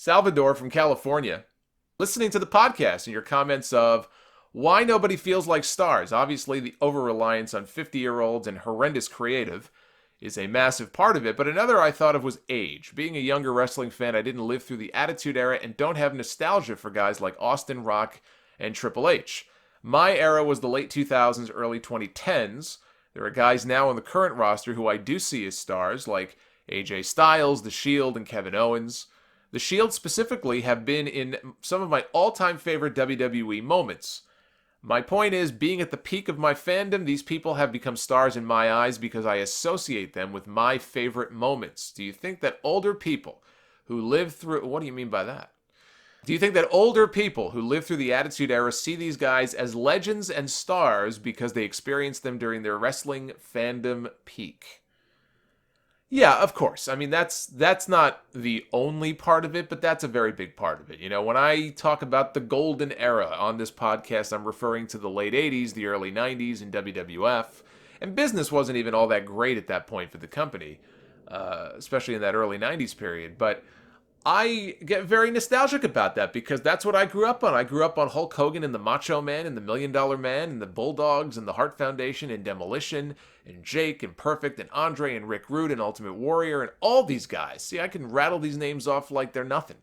Salvador from California, listening to the podcast and your comments of why nobody feels like stars. Obviously, the over-reliance on 50-year-olds and horrendous creative is a massive part of it, but another I thought of was age. Being a younger wrestling fan, I didn't live through the Attitude Era and don't have nostalgia for guys like Austin, Rock, and Triple H. My era was the late 2000s, early 2010s. There are guys now on the current roster who I do see as stars, like AJ Styles, The Shield, and Kevin Owens. The Shield specifically have been in some of my all-time favorite WWE moments. My point is, being at the peak of my fandom, these people have become stars in my eyes because I associate them with my favorite moments. Do you think that older people who live through... What do you mean by that? Do you think that older people who live through the Attitude Era see these guys as legends and stars because they experienced them during their wrestling fandom peak? Yeah, of course. I mean, that's not the only part of it, but that's a very big part of it. You know, when I talk about the golden era on this podcast, I'm referring to the late 80s, the early 90s in WWF. And business wasn't even all that great at that point for the company, especially in that early 90s period. But I get very nostalgic about that because that's what I grew up on. I grew up on Hulk Hogan and the Macho Man and the $1 Million Man and the Bulldogs and the Hart Foundation and Demolition and Jake and Perfect and Andre and Rick Rude and Ultimate Warrior and all these guys. See, I can rattle these names off like they're nothing.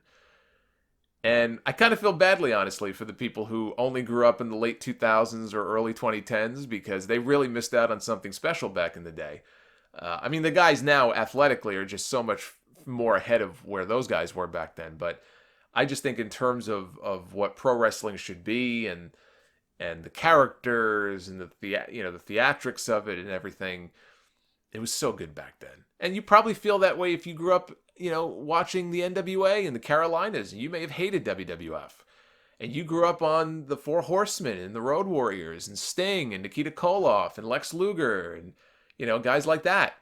And I kind of feel badly, honestly, for the people who only grew up in the late 2000s or early 2010s because they really missed out on something special back in the day. I mean, the guys now athletically are just so much more ahead of where those guys were back then, but I just think in terms of what pro wrestling should be and the characters and the theatrics of it and everything, it was so good back then. And you probably feel that way if you grew up, watching the NWA in the Carolinas, and you may have hated WWF. And you grew up on the Four Horsemen and the Road Warriors and Sting and Nikita Koloff and Lex Luger and guys like that.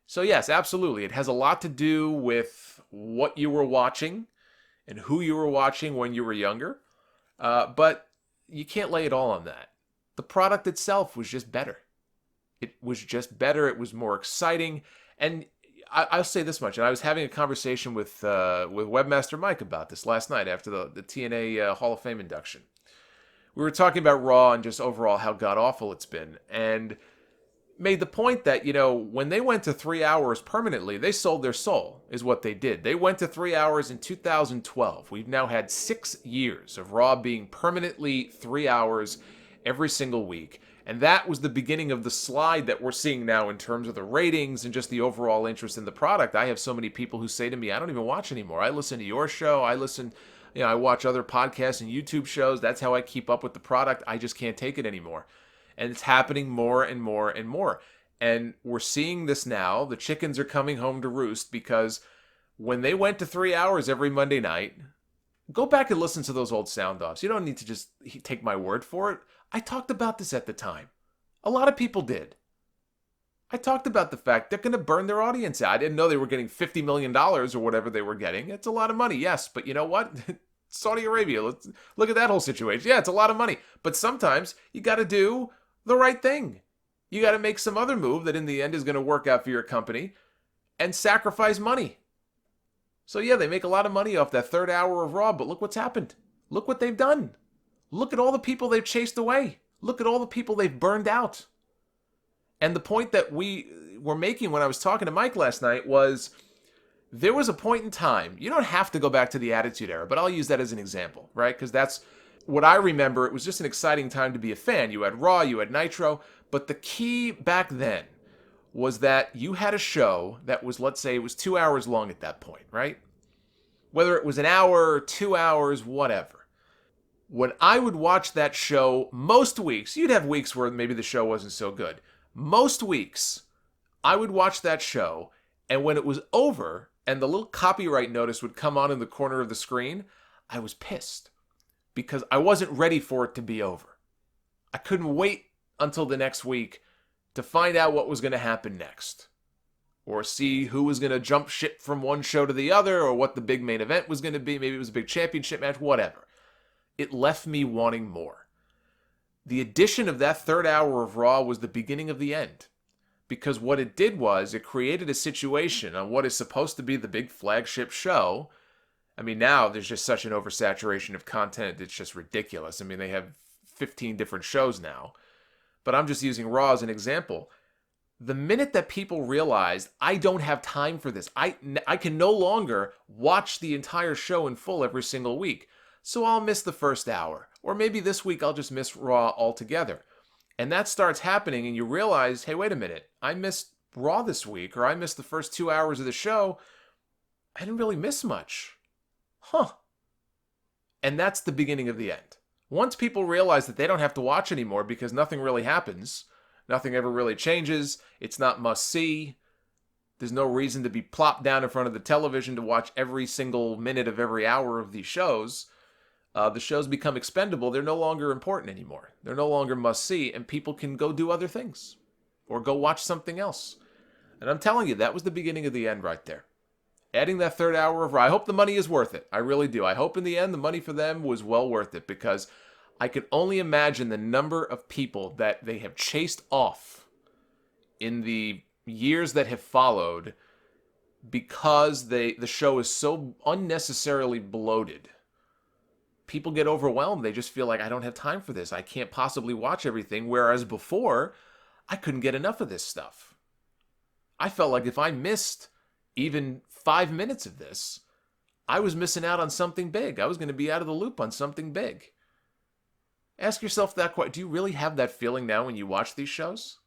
So yes, absolutely. It has a lot to do with what you were watching and who you were watching when you were younger. But you can't lay it all on that. The product itself was just better. It was just better. It was more exciting. And I'll say this much. And I was having a conversation with Webmaster Mike about this last night after the TNA Hall of Fame induction. We were talking about Raw and just overall how god-awful it's been. And made the point that, when they went to 3 hours permanently, they sold their soul, is what they did. They went to 3 hours in 2012. We've now had 6 years of Raw being permanently 3 hours every single week. And that was the beginning of the slide that we're seeing now in terms of the ratings and just the overall interest in the product. I have so many people who say to me, I don't even watch anymore. I listen to your show. I watch other podcasts and YouTube shows. That's how I keep up with the product. I just can't take it anymore. And it's happening more and more and more. And we're seeing this now. The chickens are coming home to roost because when they went to 3 hours every Monday night, go back and listen to those old sound offs. You don't need to just take my word for it. I talked about this at the time. A lot of people did. I talked about the fact they're going to burn their audience out. I didn't know they were getting $50 million or whatever they were getting. It's a lot of money, yes. But you know what? Saudi Arabia, let's look at that whole situation. Yeah, it's a lot of money. But sometimes you got to do the right thing. You got to make some other move that in the end is going to work out for your company and sacrifice money. So yeah, they make a lot of money off that third hour of Raw, but look what's happened. Look what they've done. Look at all the people they've chased away. Look at all the people they've burned out. And the point that we were making when I was talking to Mike last night was there was a point in time, you don't have to go back to the Attitude Era, but I'll use that as an example, right? Because that's what I remember. It was just an exciting time to be a fan. You had Raw, you had Nitro, but the key back then was that you had a show that was, let's say it was 2 hours long at that point, right? Whether it was an hour or 2 hours, whatever. When I would watch that show, most weeks, you'd have weeks where maybe the show wasn't so good. Most weeks, I would watch that show, and when it was over, and the little copyright notice would come on in the corner of the screen, I was pissed. Because I wasn't ready for it to be over. I couldn't wait until the next week to find out what was going to happen next. Or see who was going to jump ship from one show to the other, or what the big main event was going to be. Maybe it was a big championship match, whatever. It left me wanting more. The addition of that third hour of Raw was the beginning of the end. Because what it did was, it created a situation on what is supposed to be the big flagship show. I mean, now there's just such an oversaturation of content. It's just ridiculous. I mean, they have 15 different shows now. But I'm just using Raw as an example. The minute that people realized I don't have time for this, I can no longer watch the entire show in full every single week. So I'll miss the first hour. Or maybe this week I'll just miss Raw altogether. And that starts happening and you realize, hey, wait a minute, I missed Raw this week, or I missed the first 2 hours of the show. I didn't really miss much. Huh. And that's the beginning of the end. Once people realize that they don't have to watch anymore because nothing really happens, nothing ever really changes, it's not must-see, there's no reason to be plopped down in front of the television to watch every single minute of every hour of these shows, the shows become expendable. They're no longer important anymore. They're no longer must-see, and people can go do other things or go watch something else. And I'm telling you, that was the beginning of the end right there. Adding that third hour of Raw, I hope the money is worth it. I really do. I hope in the end the money for them was well worth it, because I can only imagine the number of people that they have chased off in the years that have followed because the show is so unnecessarily bloated. People get overwhelmed. They just feel like, I don't have time for this. I can't possibly watch everything. Whereas before, I couldn't get enough of this stuff. I felt like if I missed even 5 minutes of this, I was missing out on something big. I was going to be out of the loop on something big. Ask yourself that question. Do you really have that feeling now when you watch these shows?